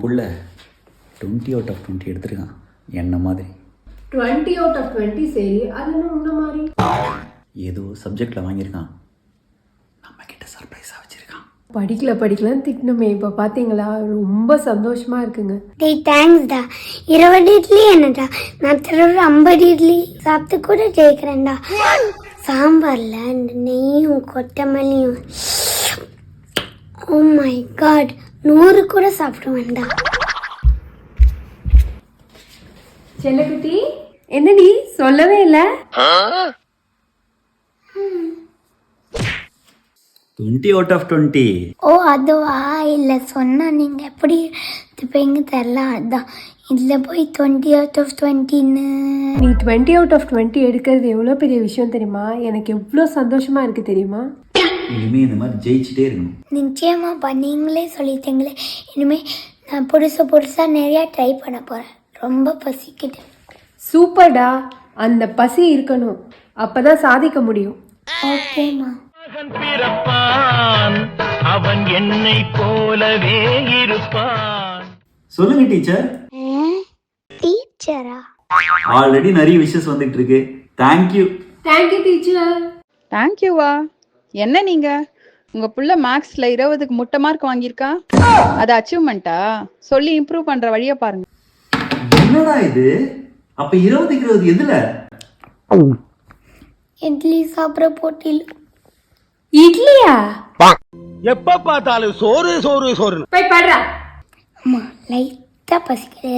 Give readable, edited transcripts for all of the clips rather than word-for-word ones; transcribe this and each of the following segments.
புள்ள 20/20 எடுத்துருக்கான் என்ன மாதிரி. 20/20 சரி, அது என்ன உன்ன மாதிரி? ஏதோ சப்ஜெக்டில் வாங்கியிருக்கான், நம்ம கிட்ட சர்ப்ரைஸாக வச்சுருக்கான். படிக்கலன்னு திட்டணுமே, இப்போ பார்த்தீங்களா, ரொம்ப சந்தோஷமாக இருக்குங்க. டேய் தேங்க்ஸ்டா. 20 இட்லி என்னடா, நான் திரும்ப 50 இட்லி சாப்பிட்டு கூட ஜெயிக்கிறேன்டா. சாம்பாரில் இந்த நெய்யும் கொத்தமல்லியும், ஓ மை காட், 100 கூட சாப்பிடுவேன்டா. செல்லக்குட்டி, என்னடி சொல்லவே இல்லை? 20/20. ஓ அதுவா? இல்லை சொன்னா நீங்கள் எப்படி எடுத்துப்பீங்க தெரில, அதுதான் இதில் போய் 20/20ன்னு. நீ 20/20 எடுக்கிறது எவ்வளோ பெரிய விஷயம் தெரியுமா? எனக்கு எவ்வளோ சந்தோஷமா இருக்கு தெரியுமா? இனிமேல் இந்த மாதிரி ஜெயிச்சுட்டே இருக்கணும். நிச்சயமாப்பா, நீங்களே சொல்லிட்டீங்களே. இனிமேல் நான் புதுசாக நிறையா ட்ரை பண்ண போகிறேன். ரொம்ப பசிக்குது. சூப்பர்டா, அந்த பசி இருக்கணும், அப்பதான் சாதிக்க முடியும். ஓகேம்மா. அவன் என்னை போலவே இருப்பான். சொல்லுங்க டீச்சர். டீச்சரா? ஆல்ரெடி நிறைய விஷஸ் வந்துட்டு இருக்கு. Thank you teacher. தேங்க்யூவா? என்ன நீங்க உங்க புள்ள மேக்ஸ்ல 20க்கு முட்டை மார்க் வாங்கியிருக்கா, அது அச்சீவ்மெண்ட்டா? சொல்லி இம்ப்ரூவ் பண்ற வழியை பாருங்க. என்னடா இது? அப்ப 20க்கு 20 எதுல? இட்லி சாப்பிட்ற போட்டியில். இட்லியா? எப்ப பார்த்தாலும் சோறு சோறு சோறு. போய் படுறா. அம்மா லைட்டாக பசிக்குது,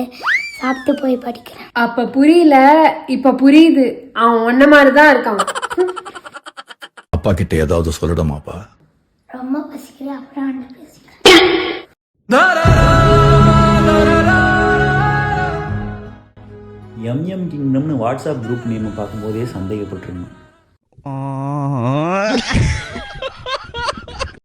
சாப்பிட்டு போய் படிக்கிறேன். அப்ப புரியல, இப்ப புரியுது. அவன் ஒன்ன மாதிரிதான் இருக்கான். அப்பா கிட்ட ஏதாவது சொல்லணுமாப்பா? ரொம்ப பசிக்குது, அப்புறம் வந்து பேசிக்கிறேன். MM கிங்டம்னு வாட்ஸ்அப் குரூப் நேம் பார்க்கும்போதே சந்தேகப்பட்டிருந்தோம்.